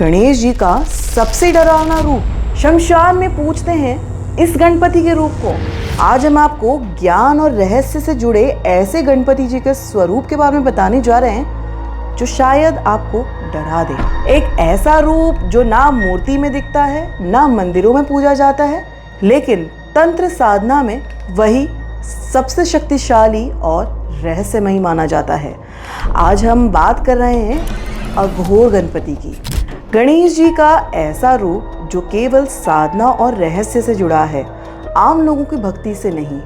गणेश जी का सबसे डरावना रूप। शमशान में पूजते हैं इस गणपति के रूप को। आज हम आपको ज्ञान और रहस्य से जुड़े ऐसे गणपति जी के स्वरूप के बारे में बताने जा रहे हैं जो शायद आपको डरा दे। एक ऐसा रूप जो ना मूर्ति में दिखता है, ना मंदिरों में पूजा जाता है, लेकिन तंत्र साधना में वही सबसे शक्तिशाली और रहस्यमयी माना जाता है। आज हम बात कर रहे हैं अघोर गणपति की। गणेश जी का ऐसा रूप जो केवल साधना और रहस्य से जुड़ा है, आम लोगों की भक्ति से नहीं।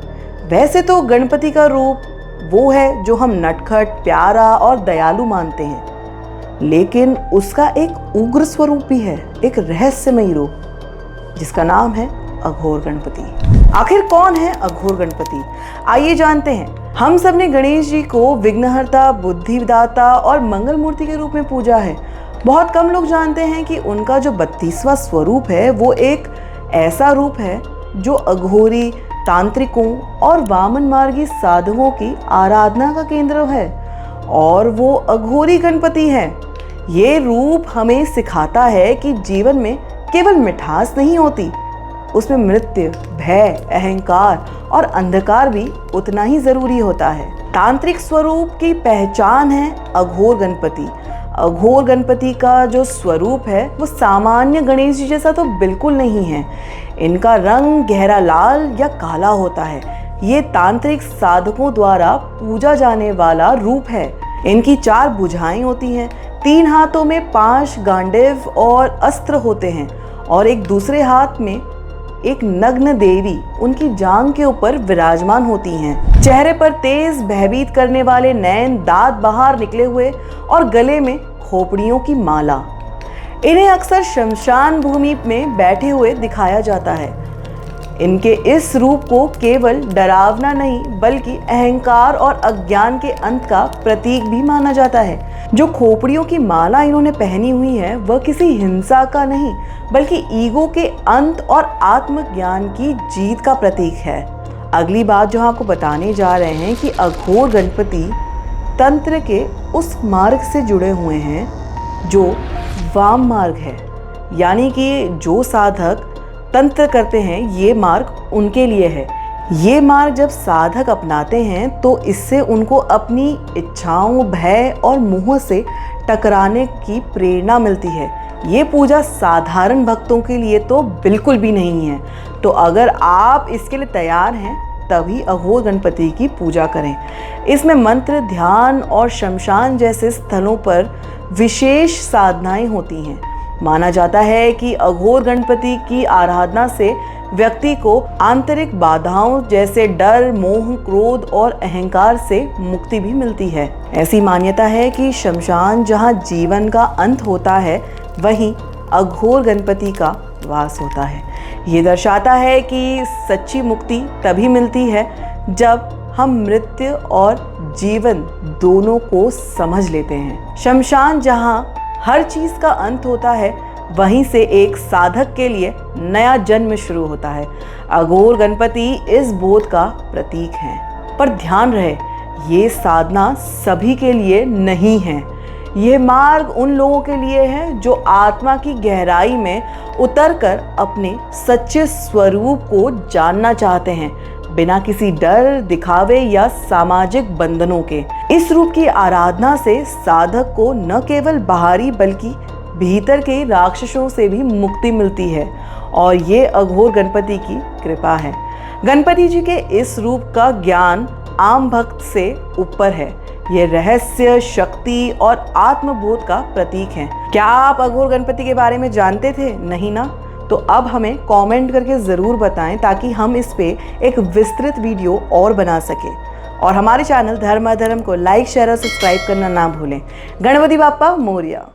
वैसे तो गणपति का रूप वो है जो हम नटखट, प्यारा और दयालु मानते हैं, लेकिन उसका एक उग्र स्वरूप भी है, एक रहस्यमयी रूप जिसका नाम है अघोर गणपति। आखिर कौन है अघोर गणपति? आइए जानते हैं। हम सब ने गणेश जी को विघ्नहर्ता, बुद्धिदाता और मंगल मूर्ति के रूप में पूजा है। बहुत कम लोग जानते हैं कि उनका जो 32वां स्वरूप है वो एक ऐसा रूप है जो अघोरी, तांत्रिकों और वामन मार्गी साधकों की आराधना का केंद्र है, और वो अघोरी गणपति है। ये रूप हमें सिखाता है कि जीवन में केवल मिठास नहीं होती, उसमें मृत्यु, भय, अहंकार और अंधकार भी उतना ही जरूरी होता है। तांत्रिक स्वरूप की पहचान है अघोर गणपति। अघोर गणपति का जो स्वरूप है वो सामान्य गणेश जी जैसा तो बिल्कुल नहीं है। इनका रंग गहरा लाल या काला होता है। ये तांत्रिक साधकों द्वारा पूजा जाने वाला रूप है। इनकी 4 भुजाएं होती हैं, 3 हाथों में 5 गांडीव और अस्त्र होते हैं, और एक दूसरे हाथ में एक नग्न देवी उनकी जांघ के ऊपर विराजमान होती हैं। चेहरे पर तेज भयभीत करने वाले नयन, दांत बाहर निकले हुए और गले में खोपड़ियों की माला। इन्हें अक्सर शमशान भूमि में बैठे हुए दिखाया जाता है। इनके इस रूप को केवल डरावना नहीं बल्कि अहंकार और अज्ञान के अंत का प्रतीक भी माना जाता है। जो खोपड़ियों की माला इन्होंने पहनी हुई है वह किसी हिंसा का नहीं बल्कि ईगो के अंत और आत्मज्ञान की जीत का प्रतीक है। अगली बात जो हम आपको बताने जा रहे हैं कि अघोर गणपति तंत्र के उस मार्ग से जुड़े हुए हैं जो वाम मार्ग है, यानी कि जो साधक तंत्र करते हैं ये मार्ग उनके लिए है। ये मार्ग जब साधक अपनाते हैं तो इससे उनको अपनी इच्छाओं, भय और मोह से टकराने की प्रेरणा मिलती है। ये पूजा साधारण भक्तों के लिए तो बिल्कुल भी नहीं है। तो अगर आप इसके लिए तैयार हैं तभी अघोर गणपति की पूजा करें। इसमें मंत्र, ध्यान और शमशान जैसे स्थलों पर विशेष साधनाएं होती हैं। माना जाता है कि अघोर गणपति की आराधना से व्यक्ति को आंतरिक बाधाओं जैसे डर, मोह, क्रोध और अहंकार से मुक्ति भी मिलती है। ऐसी मान्यता है कि शमशान जहां जीवन का अंत होता है वहीं अघोर गणपति का वास होता है। ये दर्शाता है कि सच्ची मुक्ति तभी मिलती है जब हम मृत्यु और जीवन दोनों को समझ लेते हैं। शमशान जहां हर चीज का अंत होता है वहीं से एक साधक के लिए नया जन्म शुरू होता है। अघोर गणपति इस बोध का प्रतीक है। पर ध्यान रहे, ये साधना सभी के लिए नहीं है। यह मार्ग उन लोगों के लिए है जो आत्मा की गहराई में उतरकर अपने सच्चे स्वरूप को जानना चाहते हैं, बिना किसी डर, दिखावे या सामाजिक बंधनों के। इस रूप की आराधना से साधक को न केवल बाहरी बल्कि भीतर के राक्षसों से भी मुक्ति मिलती है, और ये अघोर गणपति की कृपा है। गणपति जी के इस रूप का ज्ञान आम भक्त से ऊपर है। ये रहस्य, शक्ति और आत्मबोध का प्रतीक है। क्या आप अघोर गणपति के बारे में जानते थे? नहीं ना? तो अब हमें कमेंट करके ज़रूर बताएं ताकि हम इस पे एक विस्तृत वीडियो और बना सकें। और हमारे चैनल धर्म अधर्म को लाइक, शेयर और सब्सक्राइब करना ना भूलें। गणपति बाप्पा मोरया।